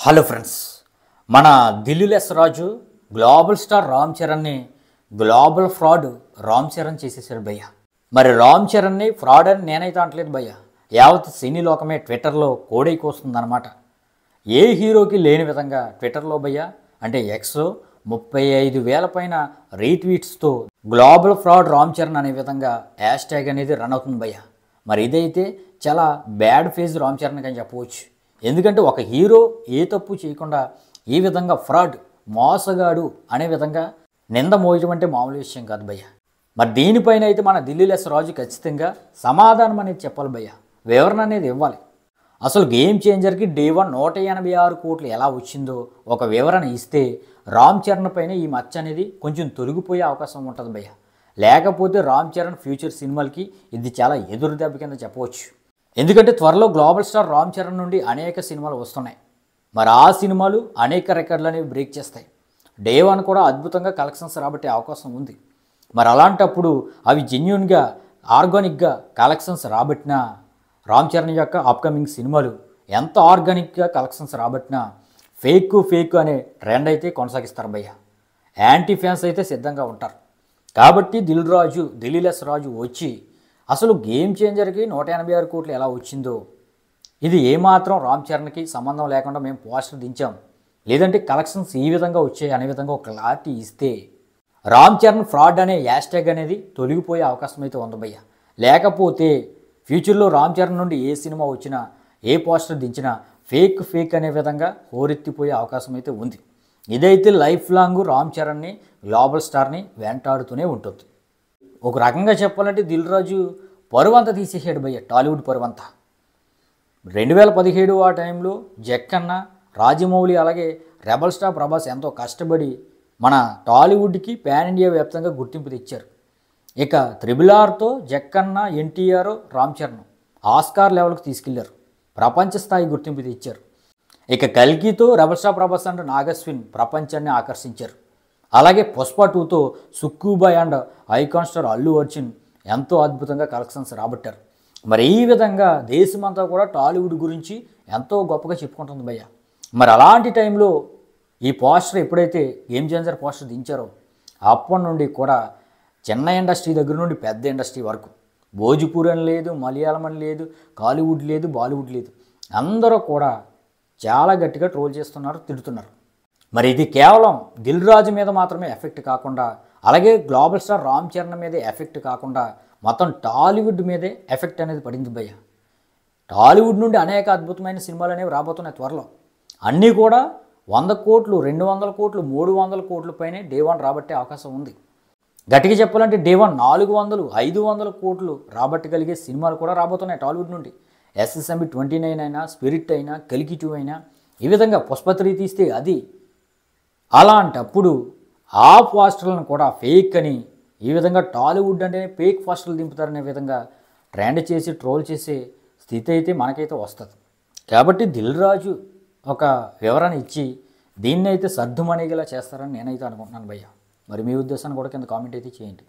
Hello friends, మన దిల్లులెస్ Raju global star Ram చరణ్ని గ్లోబల్ ఫ్రాడ్ రామ్ చరణ్ చేసేసాడు భయ్య. మరి రామ్ చరణ్ని ఫ్రాడ్ అని నేనైతే అనట్లేదు భయ్య. యావత్ సినీ లోకమే ట్విట్టర్లో కోడైకొస్తుందన్నమాట. ఏ హీరోకి లేని విధంగా ట్విట్టర్లో భయ్య అంటే ఎక్స్ 35,000 పైన రీట్వీట్స్తో గ్లోబల్ ఫ్రాడ్ రామ్ చరణ్ అనే విధంగా హ్యాష్ ట్యాగ్ అనేది రన్ అవుతుంది భయ్య. మరి ఇదైతే చాలా బ్యాడ్ ఫేజ్ రామ్ చరణ్కి అని చెప్పవచ్చు. ఎందుకంటే ఒక హీరో ఏ తప్పు చేయకుండా ఈ విధంగా ఫ్రాడ్ మోసగాడు అనే విధంగా నింద మోయడం అంటే మామూలు విషయం కాదు భయ్య. మరి దీనిపైన అయితే మన దిల్లులెస్ రాజు ఖచ్చితంగా సమాధానం అనేది చెప్పాలి భయ్య, వివరణ అనేది ఇవ్వాలి. అసలు గేమ్ చేంజర్కి డే 1 186 కోట్లు ఎలా వచ్చిందో ఒక వివరణ ఇస్తే రామ్ చరణ్ పైన ఈ మచ్చ అనేది కొంచెం తొలగిపోయే అవకాశం ఉంటుంది భయ్య. లేకపోతే రామ్ చరణ్ ఫ్యూచర్ సినిమాలకి ఇది చాలా ఎదురు దెబ్బ కింద చెప్పవచ్చు. ఎందుకంటే త్వరలో గ్లోబల్ స్టార్ రామ్ చరణ్ నుండి అనేక సినిమాలు వస్తున్నాయి. మరి ఆ సినిమాలు అనేక రికార్డులు అనేవి బ్రేక్ చేస్తాయి. డే 1 కూడా అద్భుతంగా కలెక్షన్స్ రాబట్టే అవకాశం ఉంది. మరి అలాంటప్పుడు అవి జెన్యూన్గా ఆర్గానిక్గా కలెక్షన్స్ రాబట్టినా రామ్ చరణ్ యొక్క అప్కమింగ్ సినిమాలు ఎంత ఆర్గానిక్గా కలెక్షన్స్ రాబట్టినా ఫేక్ అనే ట్రెండ్ అయితే కొనసాగిస్తారు భయ్య. యాంటీ ఫ్యాన్స్ అయితే సిద్ధంగా ఉంటారు. కాబట్టి దిల్లులెస్ రాజు వచ్చి అసలు గేమ్ చేంజర్కి 186 కోట్లు ఎలా వచ్చిందో, ఇది ఏమాత్రం రామ్ చరణ్కి సంబంధం లేకుండా మేము పోస్టర్ దించాం, లేదంటే కలెక్షన్స్ ఈ విధంగా వచ్చాయి అనే విధంగా ఒక క్లారిటీ ఇస్తే రామ్ చరణ్ ఫ్రాడ్ అనే హ్యాష్ ట్యాగ్ అనేది తొలగిపోయే అవకాశం అయితే ఉంది భయ్య. లేకపోతే ఫ్యూచర్లో రామ్ చరణ్ నుండి ఏ సినిమా వచ్చినా ఏ పోస్టర్ దించినా ఫేక్ అనే విధంగా హోరెత్తిపోయే అవకాశం అయితే ఉంది. ఇదైతే లైఫ్ లాంగ్ రామ్ చరణ్ని గ్లోబల్ స్టార్ని వెంటాడుతూనే ఉంటుంది. ఒక రకంగా చెప్పాలంటే దిల్ రాజు పరువంతా తీసేసాడు భయ్య, టాలీవుడ్ పరువంతా. 2017 ఆ టైంలో జక్కన్న, రాజమౌళి అలాగే రెబల్ స్టార్ ప్రభాస్ ఎంతో కష్టపడి మన టాలీవుడ్కి పాన్ ఇండియా వ్యాప్తంగా గుర్తింపు తెచ్చారు. ఇక RRRతో జక్కన్న, ఎన్టీఆర్, రామ్ చరణ్ ఆస్కార్ లెవెల్కి తీసుకెళ్లారు, ప్రపంచ స్థాయి గుర్తింపు తెచ్చారు. ఇక కల్కితో rebel star Prabhas and Nagashwin ప్రపంచాన్ని ఆకర్షించారు. అలాగే పుష్ప 2తో సుక్కుబాయ్ and icon star Allu Arjun ఎంతో అద్భుతంగా కలెక్షన్స్ రాబట్టారు. మరి ఈ విధంగా దేశమంతా కూడా టాలీవుడ్ గురించి ఎంతో గొప్పగా చెప్పుకుంటుంది భయ్య. మరి అలాంటి టైంలో ఈ పోస్టర్ ఎప్పుడైతే గేమ్ చేంజర్ పోస్టర్ దించారో అప్పటి నుండి కూడా చిన్న ఇండస్ట్రీ దగ్గర నుండి పెద్ద ఇండస్ట్రీ వరకు భోజ్పూర్ అని లేదు, మలయాళం అని లేదు, కాలీవుడ్ లేదు, బాలీవుడ్ లేదు, అందరూ కూడా చాలా గట్టిగా ట్రోల్ చేస్తున్నారు, తిడుతున్నారు. మరి ఇది కేవలం దిల్ రాజు మీద మాత్రమే ఎఫెక్ట్ కాకుండా అలాగే గ్లోబల్ స్టార్ రామ్ చరణ్ మీదే ఎఫెక్ట్ కాకుండా మొత్తం టాలీవుడ్ మీదే ఎఫెక్ట్ అనేది పడింది భయ్య. టాలీవుడ్ నుండి అనేక అద్భుతమైన సినిమాలు అనేవి రాబోతున్నాయి త్వరలో. అన్నీ కూడా 100 కోట్లు, 200 కోట్లు, 300 కోట్ల పైనే డే 1 రాబట్టే అవకాశం ఉంది. గట్టిగా చెప్పాలంటే డే 1 400, 500 కోట్లు రాబట్టగలిగే సినిమాలు కూడా రాబోతున్నాయి టాలీవుడ్ నుండి. SSMB 29 అయినా, స్పిరిట్ అయినా, కల్కి 2 అయినా, ఈ విధంగా పుష్ప 3 తీస్తే అది. అలాంటప్పుడు ఆ పోస్టర్లను కూడా ఫేక్ అని ఈ విధంగా టాలీవుడ్ అంటే ఫేక్ పోస్టర్లు దింపుతారనే విధంగా ట్రెండ్ చేసి ట్రోల్ చేసే స్థితి అయితే మనకైతే వస్తుంది. కాబట్టి దిల్ రాజు ఒక వివరణ ఇచ్చి దీన్ని అయితే సర్దుమణిగేలా చేస్తారని నేనైతే అనుకుంటున్నాను భయ్య. మరి మీ ఉద్దేశాన్ని కూడా కింద కామెంట్ అయితే చేయండి.